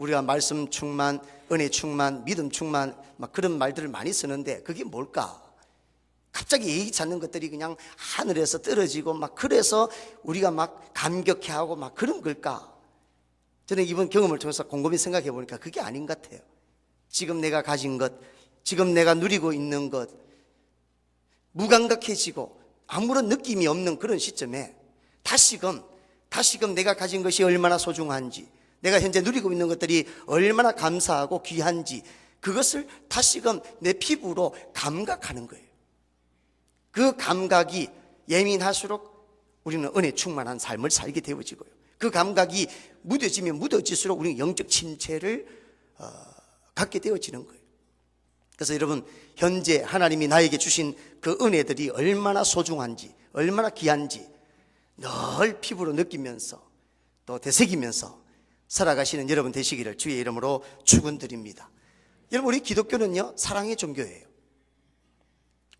우리가 말씀 충만, 은혜 충만, 믿음 충만 막 그런 말들을 많이 쓰는데 그게 뭘까? 갑자기 예기치 않는 것들이 그냥 하늘에서 떨어지고 막 그래서 우리가 막 감격해하고 막 그런 걸까? 저는 이번 경험을 통해서 곰곰이 생각해 보니까 그게 아닌 것 같아요. 지금 내가 가진 것, 지금 내가 누리고 있는 것, 무감각해지고 아무런 느낌이 없는 그런 시점에 다시금 내가 가진 것이 얼마나 소중한지, 내가 현재 누리고 있는 것들이 얼마나 감사하고 귀한지, 그것을 다시금 내 피부로 감각하는 거예요. 그 감각이 예민할수록 우리는 은혜 충만한 삶을 살게 되어지고요. 그 감각이 무뎌지면 무뎌질수록 우리는 영적 침체를 갖게 되어지는 거예요. 그래서 여러분, 현재 하나님이 나에게 주신 그 은혜들이 얼마나 소중한지, 얼마나 귀한지 늘 피부로 느끼면서 또 되새기면서 살아가시는 여러분 되시기를 주의 이름으로 축원드립니다. 여러분, 우리 기독교는요, 사랑의 종교예요.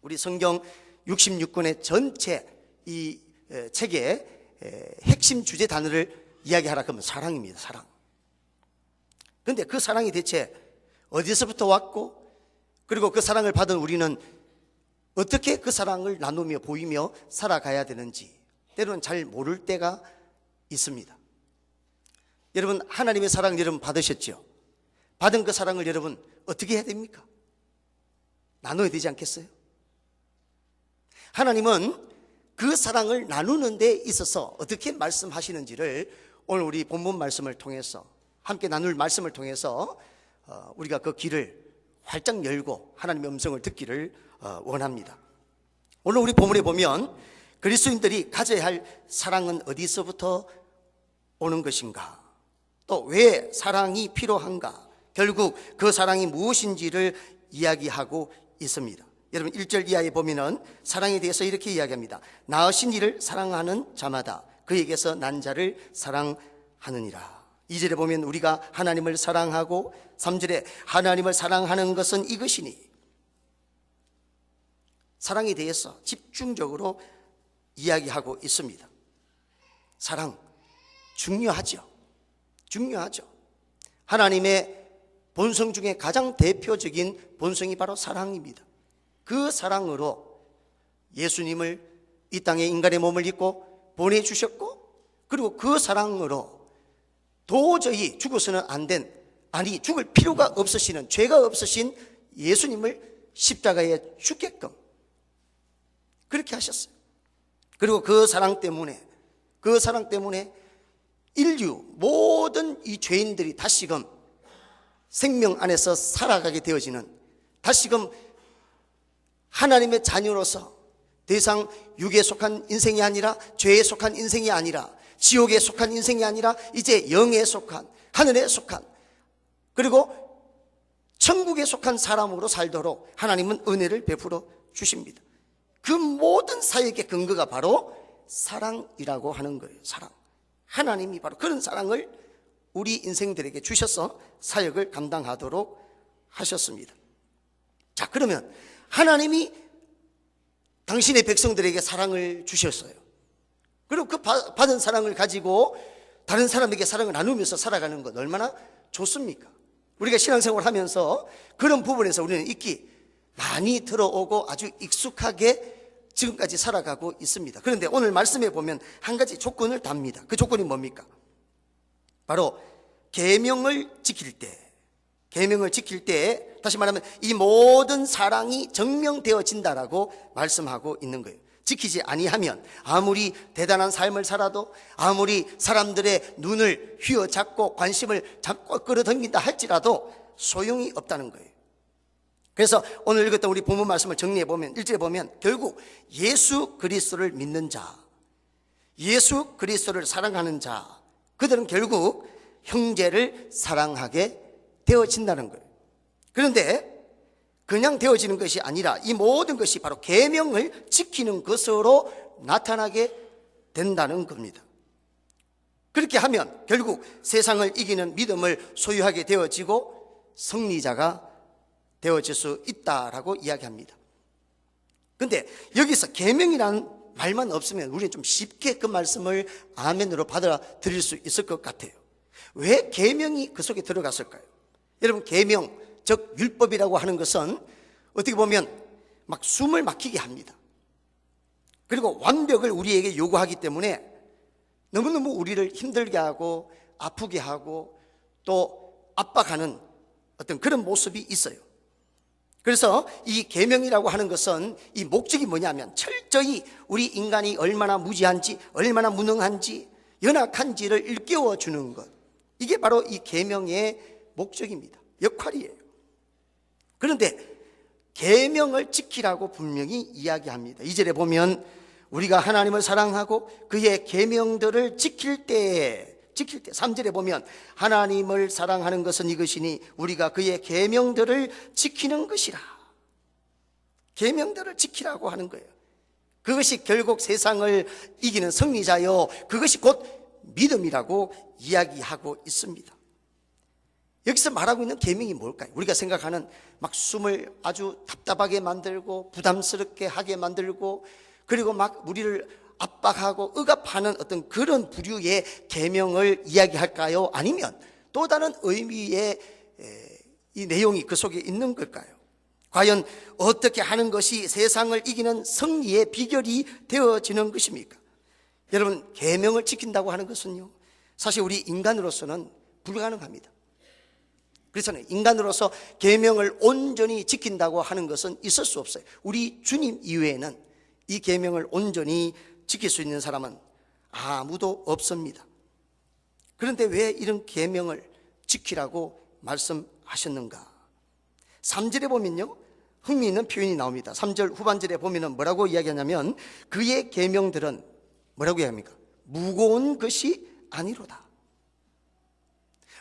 우리 성경 66권의 전체 이 책의 핵심 주제 단어를 이야기하라 그러면 사랑입니다. 사랑. 그런데 그 사랑이 대체 어디서부터 왔고, 그리고 그 사랑을 받은 우리는 어떻게 그 사랑을 나누며 보이며 살아가야 되는지 때로는 잘 모를 때가 있습니다. 여러분, 하나님의 사랑을 여러분 받으셨죠? 받은 그 사랑을 여러분 어떻게 해야 됩니까? 나눠야 되지 않겠어요? 하나님은 그 사랑을 나누는 데 있어서 어떻게 말씀하시는지를 오늘 우리 본문 말씀을 통해서, 함께 나눌 말씀을 통해서 우리가 그 귀를 활짝 열고 하나님의 음성을 듣기를 원합니다. 오늘 우리 본문에 보면 그리스도인들이 가져야 할 사랑은 어디서부터 오는 것인가, 또 왜 사랑이 필요한가, 결국 그 사랑이 무엇인지를 이야기하고 있습니다. 여러분, 1절 이하에 보면은 사랑에 대해서 이렇게 이야기합니다. 낳으신 이를 사랑하는 자마다 그에게서 난 자를 사랑하느니라. 2절에 보면 우리가 하나님을 사랑하고, 3절에 하나님을 사랑하는 것은 이것이니, 사랑에 대해서 집중적으로 이야기하고 있습니다. 사랑 중요하죠. 중요하죠. 하나님의 본성 중에 가장 대표적인 본성이 바로 사랑입니다. 그 사랑으로 예수님을 이 땅에 인간의 몸을 입고 보내주셨고, 그리고 그 사랑으로 도저히 죽어서는 안 된, 아니 죽을 필요가 없으시는, 죄가 없으신 예수님을 십자가에 죽게끔 그렇게 하셨어요. 그리고 그 사랑 때문에 인류 모든 이 죄인들이 다시금 생명 안에서 살아가게 되어지는, 다시금 하나님의 자녀로서 더 이상 육에 속한 인생이 아니라, 죄에 속한 인생이 아니라, 지옥에 속한 인생이 아니라 이제 영에 속한, 하늘에 속한, 그리고 천국에 속한 사람으로 살도록 하나님은 은혜를 베풀어 주십니다. 그 모든 사역의 근거가 바로 사랑이라고 하는 거예요. 사랑. 하나님이 바로 그런 사랑을 우리 인생들에게 주셔서 사역을 감당하도록 하셨습니다. 자, 그러면 하나님이 당신의 백성들에게 사랑을 주셨어요. 그리고 그 받은 사랑을 가지고 다른 사람에게 사랑을 나누면서 살아가는 것 얼마나 좋습니까? 우리가 신앙생활을 하면서 그런 부분에서 우리는 익히 많이 들어오고 아주 익숙하게 지금까지 살아가고 있습니다. 그런데 오늘 말씀에 보면 한 가지 조건을 답니다. 그 조건이 뭡니까? 바로 계명을 지킬 때, 다시 말하면 이 모든 사랑이 증명되어진다라고 말씀하고 있는 거예요. 지키지 아니하면 아무리 대단한 삶을 살아도, 아무리 사람들의 눈을 휘어잡고 관심을 잡고 끌어당긴다 할지라도 소용이 없다는 거예요. 그래서 오늘 읽었던 우리 본문 말씀을 정리해 보면 1절에 보면 결국 예수 그리스도를 믿는 자, 예수 그리스도를 사랑하는 자, 그들은 결국 형제를 사랑하게 되어진다는 거예요. 그런데 그냥 되어지는 것이 아니라 이 모든 것이 바로 계명을 지키는 것으로 나타나게 된다는 겁니다. 그렇게 하면 결국 세상을 이기는 믿음을 소유하게 되어지고 승리자가 되어질 수 있다라고 이야기합니다. 그런데 여기서 계명이라는 말만 없으면 우리는 좀 쉽게 그 말씀을 아멘으로 받아들일 수 있을 것 같아요. 왜 계명이 그 속에 들어갔을까요? 여러분, 계명, 즉 율법이라고 하는 것은 어떻게 보면 막 숨을 막히게 합니다. 그리고 완벽을 우리에게 요구하기 때문에 너무너무 우리를 힘들게 하고 아프게 하고 또 압박하는 어떤 그런 모습이 있어요. 그래서 이 계명이라고 하는 것은 이 목적이 뭐냐면 철저히 우리 인간이 얼마나 무지한지, 얼마나 무능한지, 연약한지를 일깨워 주는 것. 이게 바로 이 계명의 목적입니다. 역할이에요. 그런데 계명을 지키라고 분명히 이야기합니다. 2절에 보면 우리가 하나님을 사랑하고 그의 계명들을 지킬 때 3절에 보면 하나님을 사랑하는 것은 이것이니 우리가 그의 계명들을 지키는 것이라. 계명들을 지키라고 하는 거예요. 그것이 결국 세상을 이기는 승리자요, 그것이 곧 믿음이라고 이야기하고 있습니다. 여기서 말하고 있는 계명이 뭘까요? 우리가 생각하는 막 숨을 아주 답답하게 만들고 부담스럽게 하게 만들고 그리고 막 우리를 압박하고 억압하는 어떤 그런 부류의 계명을 이야기할까요? 아니면 또 다른 의미의 이 내용이 그 속에 있는 걸까요? 과연 어떻게 하는 것이 세상을 이기는 승리의 비결이 되어지는 것입니까? 여러분, 계명을 지킨다고 하는 것은요, 사실 우리 인간으로서는 불가능합니다. 그래서 인간으로서 계명을 온전히 지킨다고 하는 것은 있을 수 없어요. 우리 주님 이외에는 이 계명을 온전히 지킬 수 있는 사람은 아무도 없습니다. 그런데 왜 이런 계명을 지키라고 말씀하셨는가? 3절에 보면요, 흥미있는 표현이 나옵니다. 3절 후반절에 보면 뭐라고 이야기하냐면 그의 계명들은 뭐라고 이야기합니까? 무거운 것이 아니로다.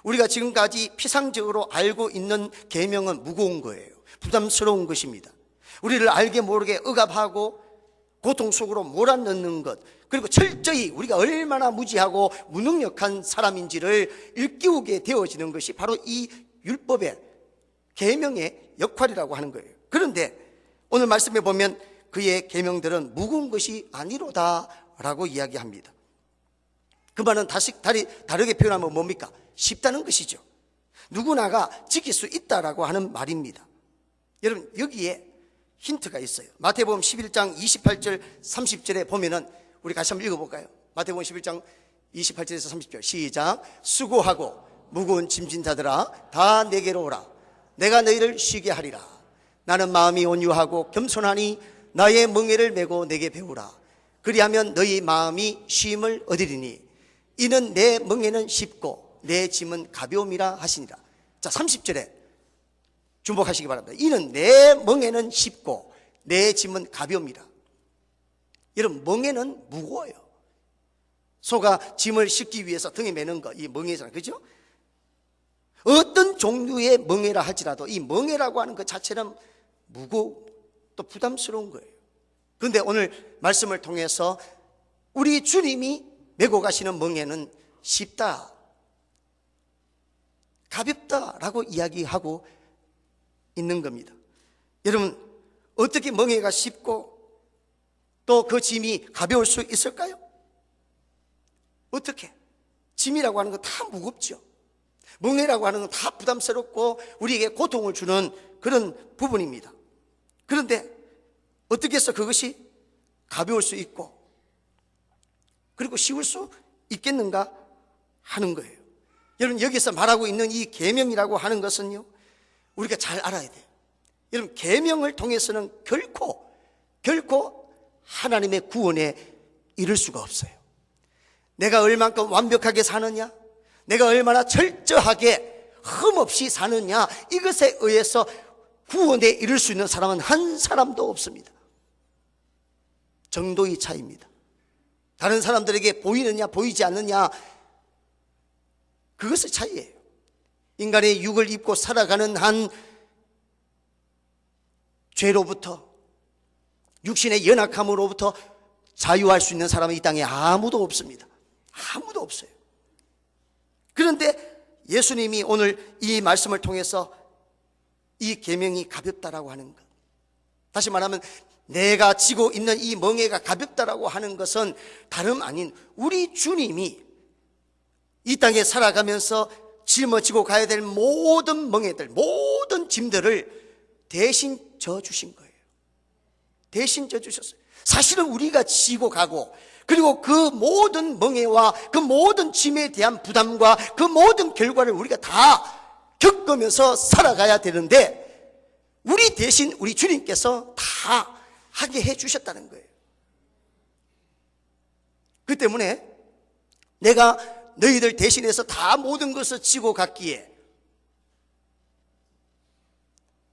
우리가 지금까지 피상적으로 알고 있는 계명은 무거운 거예요. 부담스러운 것입니다. 우리를 알게 모르게 억압하고 고통 속으로 몰아넣는 것, 그리고 철저히 우리가 얼마나 무지하고 무능력한 사람인지를 일깨우게 되어지는 것이 바로 이 율법의 계명의 역할이라고 하는 거예요. 그런데 오늘 말씀에 보면 그의 계명들은 무거운 것이 아니로다 라고 이야기합니다. 그 말은 다르게 표현하면 뭡니까? 쉽다는 것이죠. 누구나가 지킬 수 있다라고 하는 말입니다. 여러분, 여기에 힌트가 있어요. 마태복음 11장 28절 30절에 보면은 우리 같이 한번 읽어볼까요? 마태복음 11장 28절에서 30절 시작. 수고하고 무거운 짐진 자들아 다 내게로 오라. 내가 너희를 쉬게 하리라. 나는 마음이 온유하고 겸손하니 나의 멍에를 메고 내게 배우라. 그리하면 너희 마음이 쉼을 얻으리니 이는 내 멍에는 쉽고 내 짐은 가벼움이라 하시니라. 자, 30절에 주목하시기 바랍니다. 이는 내 멍에는 쉽고 내 짐은 가벼움이라. 여러분, 멍에는 무거워요. 소가 짐을 싣기 위해서 등에 매는 거, 이 멍에잖아요. 그죠? 어떤 종류의 멍에라 할지라도 이 멍에라고 하는 것 자체는 무겁고 또 부담스러운 거예요. 그런데 오늘 말씀을 통해서 우리 주님이 메고 가시는 멍에는 쉽다, 가볍다라고 이야기하고 있는 겁니다. 여러분, 어떻게 멍에가 쉽고 또 그 짐이 가벼울 수 있을까요? 어떻게? 짐이라고 하는 건 다 무겁죠. 멍에라고 하는 건 다 부담스럽고 우리에게 고통을 주는 그런 부분입니다. 그런데 어떻게 해서 그것이 가벼울 수 있고 그리고 쉬울 수 있겠는가 하는 거예요. 여러분, 여기서 말하고 있는 이 계명이라고 하는 것은요, 우리가 잘 알아야 돼요. 여러분, 계명을 통해서는 결코 하나님의 구원에 이를 수가 없어요. 내가 얼만큼 완벽하게 사느냐, 내가 얼마나 철저하게 흠없이 사느냐, 이것에 의해서 구원에 이를 수 있는 사람은 한 사람도 없습니다. 정도의 차이입니다. 다른 사람들에게 보이느냐 보이지 않느냐, 그것의 차이예요. 인간의 육을 입고 살아가는 한 죄로부터, 육신의 연약함으로부터 자유할 수 있는 사람은 이 땅에 아무도 없습니다. 아무도 없어요. 그런데 예수님이 오늘 이 말씀을 통해서 이 계명이 가볍다라고 하는 것, 다시 말하면 내가 지고 있는 이 멍에가 가볍다라고 하는 것은 다름 아닌 우리 주님이 이 땅에 살아가면서 짊어지고 가야 될 모든 멍에들, 모든 짐들을 대신 져주신 거예요. 대신 져주셨어요. 사실은 우리가 지고 가고, 그리고 그 모든 멍에와 그 모든 짐에 대한 부담과 그 모든 결과를 우리가 다 겪으면서 살아가야 되는데, 우리 대신 우리 주님께서 다 하게 해주셨다는 거예요. 그 때문에 내가 너희들 대신해서 다 모든 것을 지고 갔기에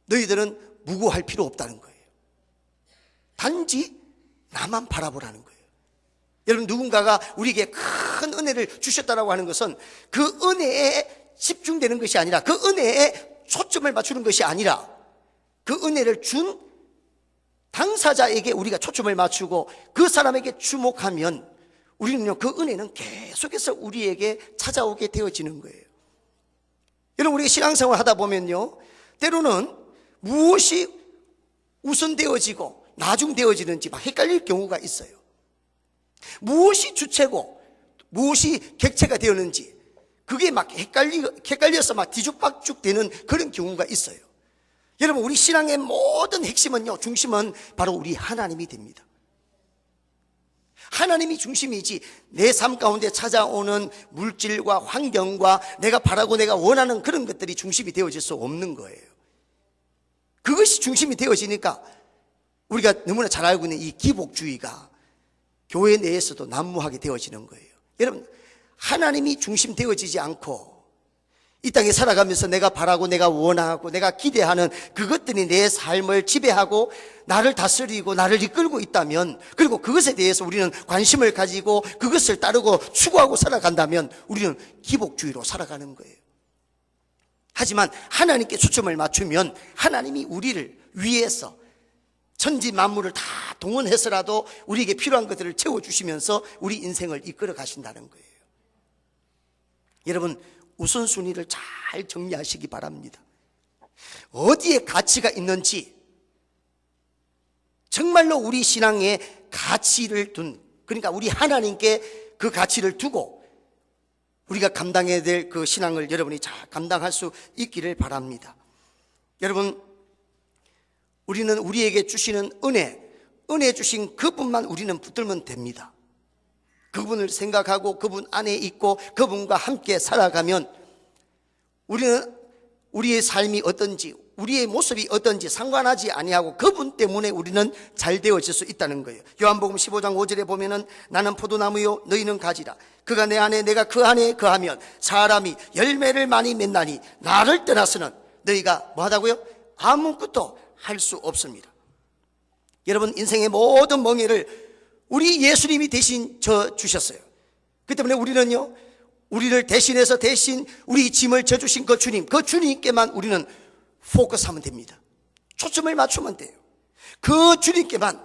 너희들은 무고할 필요 없다는 거예요. 단지 나만 바라보라는 거예요. 여러분, 누군가가 우리에게 큰 은혜를 주셨다라고 하는 것은 그 은혜에 집중되는 것이 아니라, 그 은혜에 초점을 맞추는 것이 아니라, 그 은혜를 준 당사자에게 우리가 초점을 맞추고 그 사람에게 주목하면 우리는요, 그 은혜는 계속해서 우리에게 찾아오게 되어지는 거예요. 여러분, 우리가 신앙생활 하다 보면요, 때로는 무엇이 우선되어지고 나중되어지는지 막 헷갈릴 경우가 있어요. 무엇이 주체고 무엇이 객체가 되었는지 그게 막 헷갈려서 막 뒤죽박죽 되는 그런 경우가 있어요. 여러분, 우리 신앙의 모든 핵심은요, 중심은 바로 우리 하나님이 됩니다. 하나님이 중심이지 내 삶 가운데 찾아오는 물질과 환경과 내가 바라고 내가 원하는 그런 것들이 중심이 되어질 수 없는 거예요. 그것이 중심이 되어지니까 우리가 너무나 잘 알고 있는 이 기복주의가 교회 내에서도 난무하게 되어지는 거예요. 여러분, 하나님이 중심 되어지지 않고 이 땅에 살아가면서 내가 바라고 내가 원하고 내가 기대하는 그것들이 내 삶을 지배하고 나를 다스리고 나를 이끌고 있다면, 그리고 그것에 대해서 우리는 관심을 가지고 그것을 따르고 추구하고 살아간다면 우리는 기복주의로 살아가는 거예요. 하지만 하나님께 초점을 맞추면 하나님이 우리를 위해서 천지 만물을 다 동원해서라도 우리에게 필요한 것들을 채워주시면서 우리 인생을 이끌어 가신다는 거예요. 여러분, 우선순위를 잘 정리하시기 바랍니다. 어디에 가치가 있는지, 정말로 우리 신앙에 가치를 둔, 그러니까 우리 하나님께 그 가치를 두고 우리가 감당해야 될 그 신앙을 여러분이 잘 감당할 수 있기를 바랍니다. 여러분, 우리는 우리에게 주시는 은혜 주신 그분만 우리는 붙들면 됩니다. 그분을 생각하고 그분 안에 있고 그분과 함께 살아가면 우리는 우리의 삶이 어떤지, 우리의 모습이 어떤지 상관하지 아니하고 그분 때문에 우리는 잘 되어질 수 있다는 거예요. 요한복음 15장 5절에 보면은 나는 포도나무요 너희는 가지라. 그가 내 안에 내가 그 안에 거하면 사람이 열매를 많이 맺나니 나를 떠나서는 너희가 뭐하다고요? 아무것도 할 수 없습니다. 여러분, 인생의 모든 멍에를 우리 예수님이 대신 져주셨어요. 그 때문에 우리는요, 우리를 대신해서 대신 우리 짐을 져주신 그 주님께만 우리는 포커스하면 됩니다. 초점을 맞추면 돼요. 그 주님께만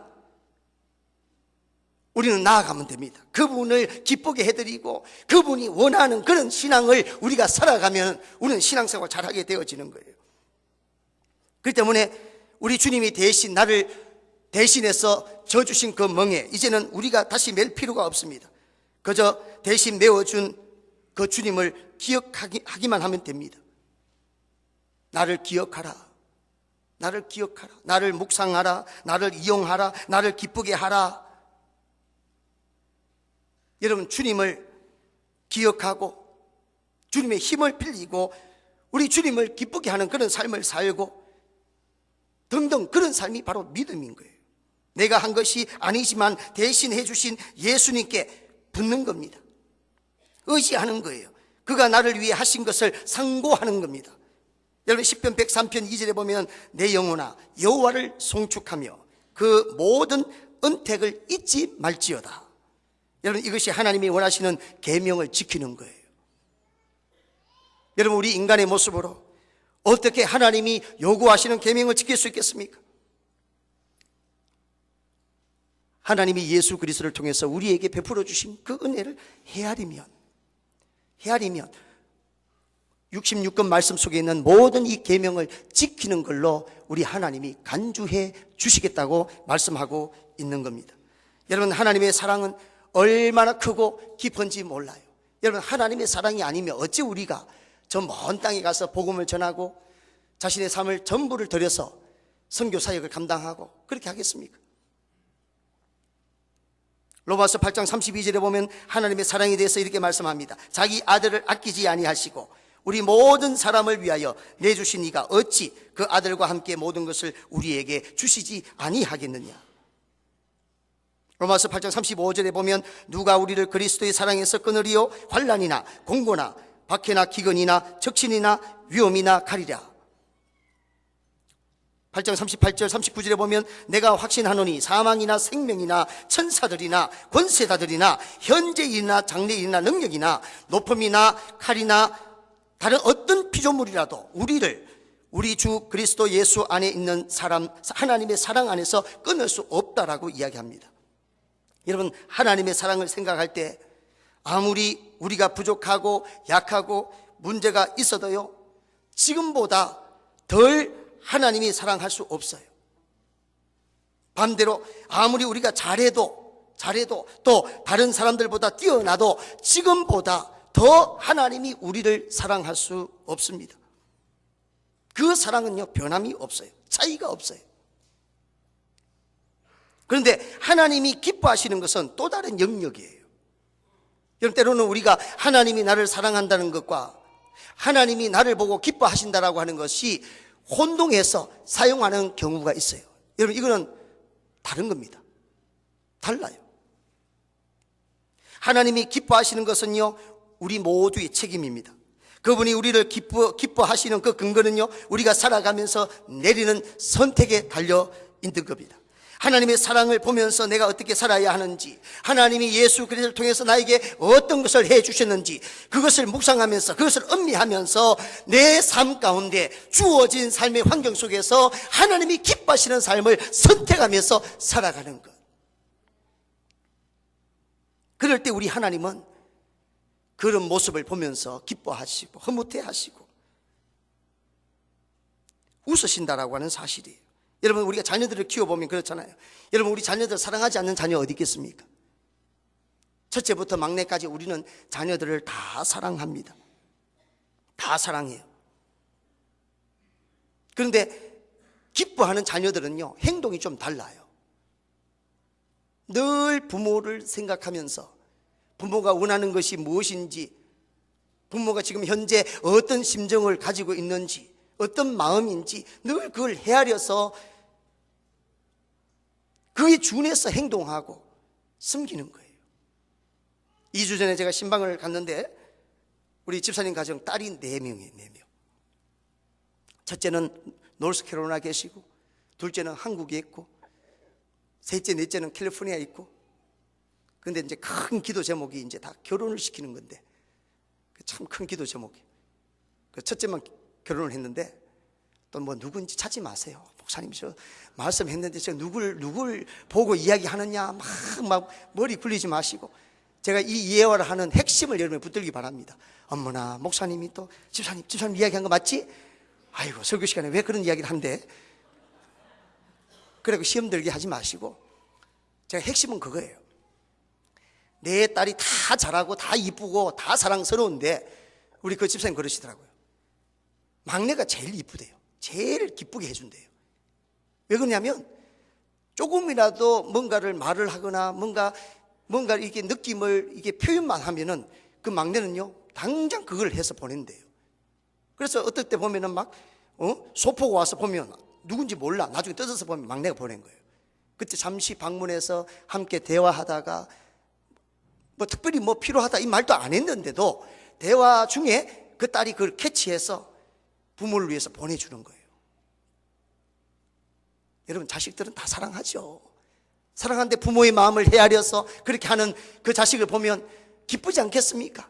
우리는 나아가면 됩니다. 그분을 기쁘게 해드리고 그분이 원하는 그런 신앙을 우리가 살아가면 우리는 신앙생활 잘하게 되어지는 거예요. 그렇기 때문에 우리 주님이 대신 나를 대신해서 져주신 그 멍에 이제는 우리가 다시 맬 필요가 없습니다. 그저 대신 메워준 그 주님을 기억하기만 하면 됩니다. 나를 기억하라. 나를 기억하라. 나를 묵상하라. 나를 이용하라. 나를 기쁘게 하라. 여러분, 주님을 기억하고 주님의 힘을 빌리고 우리 주님을 기쁘게 하는 그런 삶을 살고 등등, 그런 삶이 바로 믿음인 거예요. 내가 한 것이 아니지만 대신 해주신 예수님께 붙는 겁니다. 의지하는 거예요. 그가 나를 위해 하신 것을 상고하는 겁니다. 여러분, 시편 103편 2절에 보면 내 영혼아 여호와를 송축하며 그 모든 은택을 잊지 말지어다. 여러분, 이것이 하나님이 원하시는 계명을 지키는 거예요. 여러분, 우리 인간의 모습으로 어떻게 하나님이 요구하시는 계명을 지킬 수 있겠습니까? 하나님이 예수 그리스도를 통해서 우리에게 베풀어 주신 그 은혜를 헤아리면 66권 말씀 속에 있는 모든 이 계명을 지키는 걸로 우리 하나님이 간주해 주시겠다고 말씀하고 있는 겁니다. 여러분, 하나님의 사랑은 얼마나 크고 깊은지 몰라요. 여러분, 하나님의 사랑이 아니면 어찌 우리가 저 먼 땅에 가서 복음을 전하고 자신의 삶을 전부를 들여서 선교 사역을 감당하고 그렇게 하겠습니까? 로마서 8장 32절에 보면 하나님의 사랑에 대해서 이렇게 말씀합니다. 자기 아들을 아끼지 아니하시고 우리 모든 사람을 위하여 내주신 이가 어찌 그 아들과 함께 모든 것을 우리에게 주시지 아니하겠느냐. 로마서 8장 35절에 보면 누가 우리를 그리스도의 사랑에서 끊으리요? 환난이나 공고나 박해나 기근이나 적신이나 위험이나 가리랴. 8장 38절 39절에 보면 내가 확신하노니 사망이나 생명이나 천사들이나 권세자들이나 현재이나 장래이나 능력이나 높음이나 칼이나 다른 어떤 피조물이라도 우리를 우리 주 그리스도 예수 안에 있는 사람 하나님의 사랑 안에서 끊을 수 없다라고 이야기합니다. 여러분, 하나님의 사랑을 생각할 때 아무리 우리가 부족하고 약하고 문제가 있어도요, 지금보다 덜 하나님이 사랑할 수 없어요. 반대로 아무리 우리가 잘해도 또 다른 사람들보다 뛰어나도 지금보다 더 하나님이 우리를 사랑할 수 없습니다. 그 사랑은요, 변함이 없어요. 차이가 없어요. 그런데 하나님이 기뻐하시는 것은 또 다른 영역이에요. 여러분, 때로는 우리가 하나님이 나를 사랑한다는 것과 하나님이 나를 보고 기뻐하신다라고 하는 것이 혼동해서 사용하는 경우가 있어요. 여러분, 이거는 다른 겁니다. 달라요. 하나님이 기뻐하시는 것은요, 우리 모두의 책임입니다. 그분이 우리를 기뻐하시는 그 근거는요, 우리가 살아가면서 내리는 선택에 달려 있는 겁니다. 하나님의 사랑을 보면서 내가 어떻게 살아야 하는지, 하나님이 예수 그리스도를 통해서 나에게 어떤 것을 해 주셨는지 그것을 묵상하면서 그것을 음미하면서 내 삶 가운데 주어진 삶의 환경 속에서 하나님이 기뻐하시는 삶을 선택하면서 살아가는 것. 그럴 때 우리 하나님은 그런 모습을 보면서 기뻐하시고 흐뭇해하시고 웃으신다라고 하는 사실이에요. 여러분, 우리가 자녀들을 키워보면 그렇잖아요. 여러분, 우리 자녀들 사랑하지 않는 자녀 어디 있겠습니까? 첫째부터 막내까지 우리는 자녀들을 다 사랑합니다. 다 사랑해요. 그런데 기뻐하는 자녀들은요, 행동이 좀 달라요. 늘 부모를 생각하면서 부모가 원하는 것이 무엇인지, 부모가 지금 현재 어떤 심정을 가지고 있는지, 어떤 마음인지 늘 그걸 헤아려서 그에 준해서 행동하고 섬기는 거예요. 2주 전에 제가 신방을 갔는데 우리 집사님 가정 딸이 4명이에요. 4명. 첫째는 노스캐롤라이나 계시고, 둘째는 한국에 있고, 셋째, 넷째는 캘리포니아에 있고. 그런데 이제 큰 기도 제목이 이제 다 결혼을 시키는 건데, 참 큰 기도 제목이에요. 첫째만 결혼을 했는데 또 뭐 누군지 찾지 마세요. 목사님 저 말씀했는데 저 누굴 보고 이야기하느냐 막 머리 굴리지 마시고, 제가 이 예화를 하는 핵심을 여러분이 붙들기 바랍니다. 어머나, 목사님이 또 집사님 이야기한 거 맞지? 아이고, 설교 시간에 왜 그런 이야기를 한대? 그래고 시험 들게 하지 마시고, 제가 핵심은 그거예요. 내 딸이 다 잘하고 다 이쁘고 다 사랑스러운데 우리 그 집사님 그러시더라고요. 막내가 제일 이쁘대요. 제일 기쁘게 해준대요. 왜 그러냐면 조금이라도 뭔가를 말을 하거나 뭔가 이렇게 느낌을 이게 표현만 하면은 그 막내는요, 당장 그걸 해서 보낸대요. 그래서 어떨 때 보면은 막 소포가 와서 보면 누군지 몰라. 나중에 뜯어서 보면 막내가 보낸 거예요. 그때 잠시 방문해서 함께 대화하다가 뭐 특별히 뭐 필요하다 이 말도 안 했는데도 대화 중에 그 딸이 그걸 캐치해서 부모를 위해서 보내주는 거예요. 여러분, 자식들은 다 사랑하죠. 사랑하는데 부모의 마음을 헤아려서 그렇게 하는 그 자식을 보면 기쁘지 않겠습니까?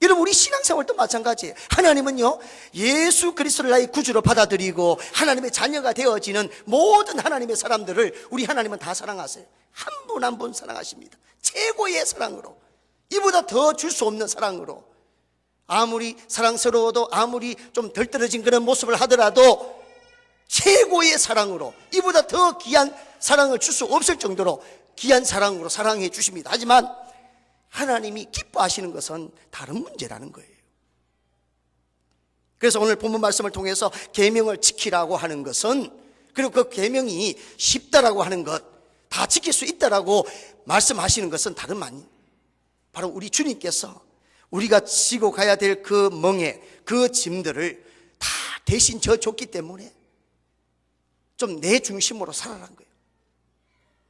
여러분, 우리 신앙생활도 마찬가지예요. 하나님은요, 예수 그리스도를 나의 구주로 받아들이고 하나님의 자녀가 되어지는 모든 하나님의 사람들을 우리 하나님은 다 사랑하세요. 한 분 한 분 사랑하십니다. 최고의 사랑으로, 이보다 더 줄 수 없는 사랑으로, 아무리 사랑스러워도 아무리 좀 덜 떨어진 그런 모습을 하더라도 최고의 사랑으로, 이보다 더 귀한 사랑을 줄 수 없을 정도로 귀한 사랑으로 사랑해 주십니다. 하지만 하나님이 기뻐하시는 것은 다른 문제라는 거예요. 그래서 오늘 본문 말씀을 통해서 계명을 지키라고 하는 것은, 그리고 그 계명이 쉽다라고 하는 것, 다 지킬 수 있다라고 말씀하시는 것은 다름 아닌, 바로 우리 주님께서 우리가 지고 가야 될 그 멍에, 그 짐들을 다 대신 져줬기 때문에 좀 내 중심으로 살아란 거예요.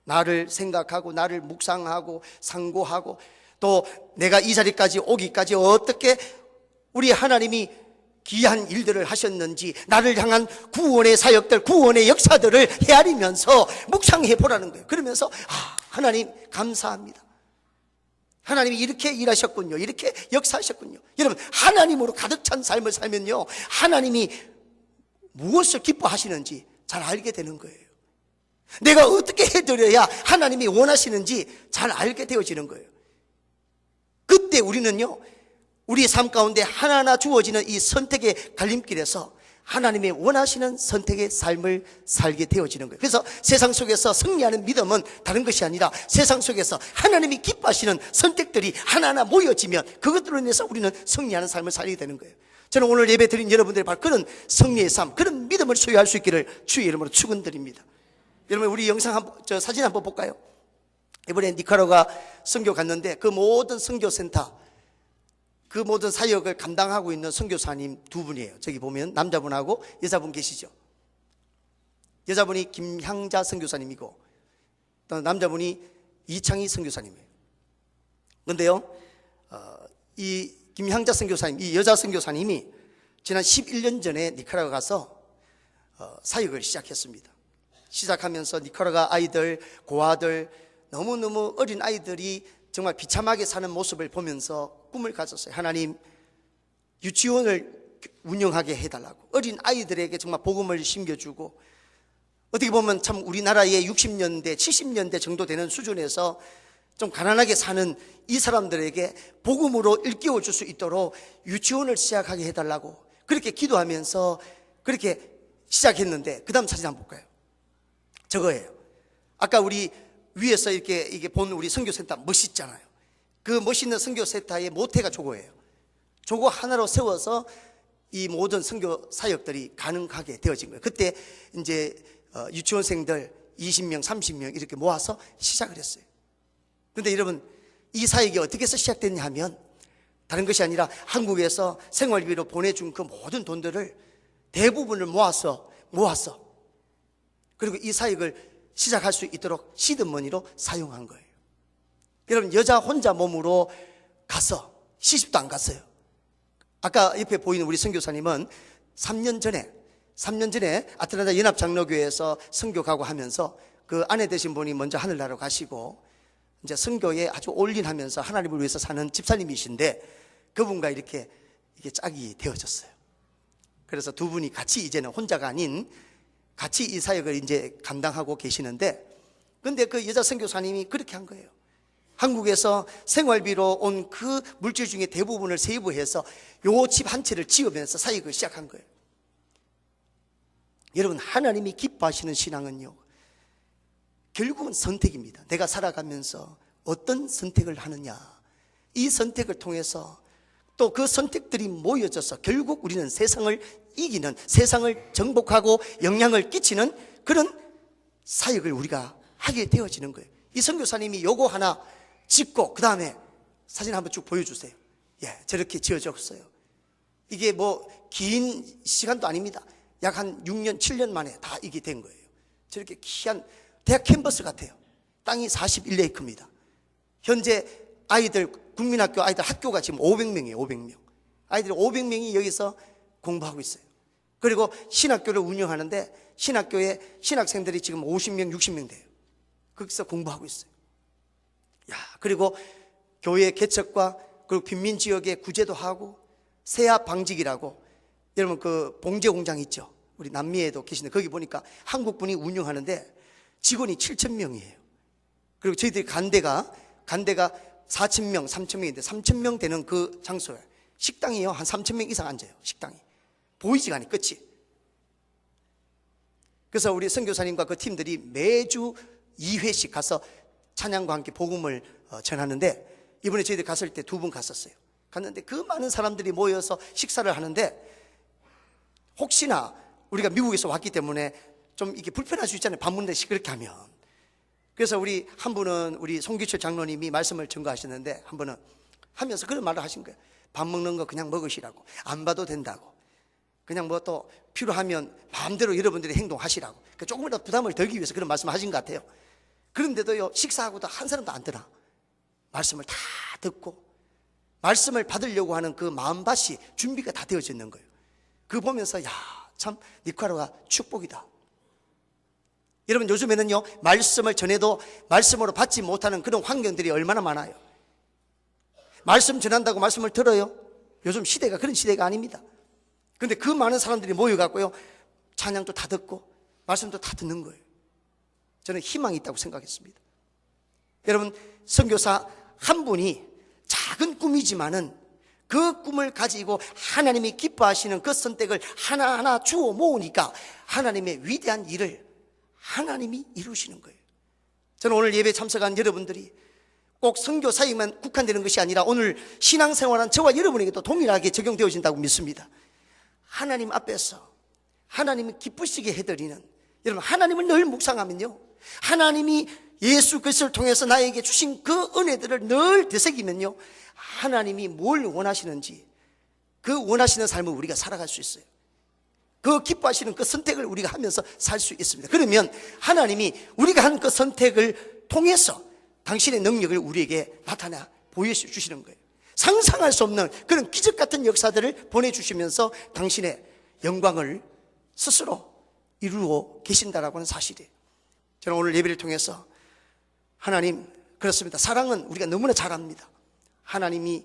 나를 생각하고 나를 묵상하고 상고하고, 또 내가 이 자리까지 오기까지 어떻게 우리 하나님이 귀한 일들을 하셨는지, 나를 향한 구원의 사역들, 구원의 역사들을 헤아리면서 묵상해 보라는 거예요. 그러면서 하나님 감사합니다. 하나님이 이렇게 일하셨군요. 이렇게 역사하셨군요. 여러분, 하나님으로 가득 찬 삶을 살면요, 하나님이 무엇을 기뻐하시는지 잘 알게 되는 거예요. 내가 어떻게 해드려야 하나님이 원하시는지 잘 알게 되어지는 거예요. 그때 우리는요, 우리 삶 가운데 하나하나 주어지는 이 선택의 갈림길에서 하나님의 원하시는 선택의 삶을 살게 되어지는 거예요. 그래서 세상 속에서 승리하는 믿음은 다른 것이 아니라, 세상 속에서 하나님이 기뻐하시는 선택들이 하나하나 모여지면 그것들로 인해서 우리는 승리하는 삶을 살게 되는 거예요. 저는 오늘 예배 드린 여러분들이 바로 그런 승리의 삶, 그런 믿음을 소유할 수 있기를 주의 이름으로 축원드립니다. 여러분, 우리 사진 한번 볼까요? 이번에 니카라과 선교 갔는데 그 모든 선교센터, 그 모든 사역을 감당하고 있는 선교사님 두 분이에요. 저기 보면 남자분하고 여자분 계시죠. 여자분이 김향자 선교사님이고, 또 남자분이 이창희 선교사님이에요. 그런데요, 이 김향자 선교사님, 이 여자 선교사님이 지난 11년 전에 니카라과 가서 사역을 시작했습니다. 시작하면서 니카라과 아이들, 고아들, 너무너무 어린 아이들이 정말 비참하게 사는 모습을 보면서 꿈을 가졌어요. 하나님, 유치원을 운영하게 해달라고, 어린 아이들에게 정말 복음을 심겨주고, 어떻게 보면 참 우리나라의 60년대, 70년대 정도 되는 수준에서 좀 가난하게 사는 이 사람들에게 복음으로 일깨워 줄 수 있도록 유치원을 시작하게 해달라고 그렇게 기도하면서 그렇게 시작했는데, 그 다음 사진 한번 볼까요? 저거예요. 아까 우리 위에서 이게 본 우리 선교센터 멋있잖아요. 그 멋있는 선교센터의 모태가 저거예요. 저거 하나로 세워서 이 모든 선교 사역들이 가능하게 되어진 거예요. 그때 이제 유치원생들 20명, 30명 이렇게 모아서 시작을 했어요. 그런데 여러분, 이 사역이 어떻게 해서 시작됐냐 하면, 다른 것이 아니라 한국에서 생활비로 보내준 그 모든 돈들을 대부분을 모아서 그리고 이 사역을 시작할 수 있도록 시드머니로 사용한 거예요. 여러분, 여자 혼자 몸으로 가서 시집도 안 갔어요. 아까 옆에 보이는 우리 선교사님은 3년 전에 아틀란타 연합장로교회에서 선교 가고 하면서 그 아내 되신 분이 먼저 하늘나라로 가시고, 이제 선교에 아주 올인하면서 하나님을 위해서 사는 집사님이신데, 그분과 이게 짝이 되어졌어요. 그래서 두 분이 같이 이제는 혼자가 아닌 같이 이 사역을 이제 감당하고 계시는데, 근데 그 여자 선교사님이 그렇게 한 거예요. 한국에서 생활비로 온 그 물질 중에 대부분을 세이브해서 요 집 한 채를 지으면서 사역을 시작한 거예요. 여러분, 하나님이 기뻐하시는 신앙은요, 결국은 선택입니다. 내가 살아가면서 어떤 선택을 하느냐, 이 선택을 통해서 또 그 선택들이 모여져서 결국 우리는 세상을 이기는, 세상을 정복하고 영향을 끼치는 그런 사역을 우리가 하게 되어지는 거예요. 이 선교사님이 요거 하나 짓고, 그 다음에 사진 한번 쭉 보여주세요. 예, 저렇게 지어졌어요. 이게 뭐 긴 시간도 아닙니다. 약 한 6년, 7년 만에 다 이게 된 거예요. 저렇게 귀한 대학 캠퍼스 같아요. 땅이 41에이크입니다. 현재 아이들, 국민학교 아이들 학교가 지금 500명이에요. 500명. 아이들 500명이 여기서 공부하고 있어요. 그리고 신학교를 운영하는데, 신학교에 신학생들이 지금 50명, 60명 돼요. 거기서 공부하고 있어요. 야, 그리고 교회 개척과 그리고 빈민지역에 구제도 하고, 세압 방직이라고, 여러분 그 봉제 공장 있죠? 우리 남미에도 계시는데 거기 보니까 한국분이 운영하는데 직원이 7,000명이에요. 그리고 저희들이 간데가 4,000명, 3,000명인데 3,000명 되는 그 장소에 식당이요, 한 3,000명 이상 앉아요. 식당이 보이지가 않아요, 끝이. 그래서 우리 선교사님과 그 팀들이 매주 2회씩 가서 찬양과 함께 복음을 전하는데, 이번에 저희들 갔을 때 2분 갔었어요. 갔는데 그 많은 사람들이 모여서 식사를 하는데 혹시나 우리가 미국에서 왔기 때문에 좀 이게 불편할 수 있잖아요. 밥 먹는데 시끄럽게 하면. 그래서 우리 한 분은 우리 송기철 장로님이 말씀을 전거하셨는데 한 분은 하면서 그런 말을 하신 거예요. 밥 먹는 거 그냥 먹으시라고. 안 봐도 된다고. 그냥 뭐 또 필요하면 마음대로 여러분들이 행동하시라고. 그러니까 조금이라도 부담을 덜기 위해서 그런 말씀을 하신 것 같아요. 그런데도요, 식사하고도 한 사람도 안 들어. 말씀을 다 듣고 말씀을 받으려고 하는 그 마음밭이 준비가 다 되어져 있는 거예요. 그거 보면서 야, 참 니카라가 축복이다. 여러분, 요즘에는요, 말씀을 전해도 말씀으로 받지 못하는 그런 환경들이 얼마나 많아요. 말씀 전한다고 말씀을 들어요? 요즘 시대가 그런 시대가 아닙니다. 근데 그 많은 사람들이 모여갖고요, 찬양도 다 듣고 말씀도 다 듣는 거예요. 저는 희망이 있다고 생각했습니다. 여러분, 선교사 한 분이 작은 꿈이지만은 그 꿈을 가지고 하나님이 기뻐하시는 그 선택을 하나하나 주워 모으니까 하나님의 위대한 일을 하나님이 이루시는 거예요. 저는 오늘 예배 참석한 여러분들이 꼭 선교사에만 국한되는 것이 아니라 오늘 신앙생활한 저와 여러분에게도 동일하게 적용되어진다고 믿습니다. 하나님 앞에서 하나님이 기쁘시게 해드리는, 여러분, 하나님을 늘 묵상하면요, 하나님이 예수 그리스도를 통해서 나에게 주신 그 은혜들을 늘 되새기면요, 하나님이 뭘 원하시는지 그 원하시는 삶을 우리가 살아갈 수 있어요. 그 기뻐하시는 그 선택을 우리가 하면서 살 수 있습니다. 그러면 하나님이 우리가 하는 그 선택을 통해서 당신의 능력을 우리에게 나타나 보여주시는 거예요. 상상할 수 없는 그런 기적 같은 역사들을 보내주시면서 당신의 영광을 스스로 이루어 계신다라고 하는 사실이에요. 저는 오늘 예배를 통해서 하나님, 그렇습니다. 사랑은 우리가 너무나 잘 압니다. 하나님이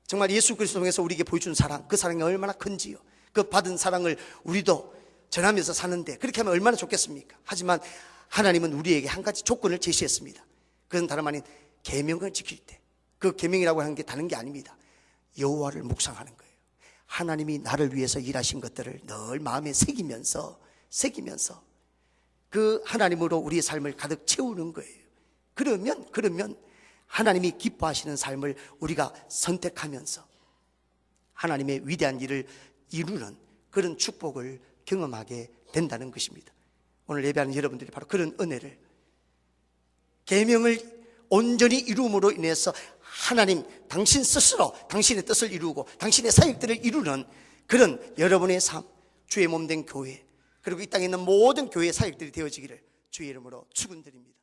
정말 예수 그리스도 통해서 우리에게 보여준 사랑, 그 사랑이 얼마나 큰지요. 그 받은 사랑을 우리도 전하면서 사는데 그렇게 하면 얼마나 좋겠습니까? 하지만 하나님은 우리에게 한 가지 조건을 제시했습니다. 그건 다름 아닌 계명을 지킬 때, 그 계명이라고 하는 게 다른 게 아닙니다. 여호와를 묵상하는 거예요. 하나님이 나를 위해서 일하신 것들을 늘 마음에 새기면서 그 하나님으로 우리의 삶을 가득 채우는 거예요. 그러면 하나님이 기뻐하시는 삶을 우리가 선택하면서 하나님의 위대한 일을 이루는 그런 축복을 경험하게 된다는 것입니다. 오늘 예배하는 여러분들이 바로 그런 은혜를, 계명을 온전히 이루음으로 인해서 하나님, 당신 스스로 당신의 뜻을 이루고 당신의 사역들을 이루는 그런 여러분의 삶, 주의 몸된 교회, 그리고 이 땅에 있는 모든 교회의 사역들이 되어지기를 주의 이름으로 축원드립니다.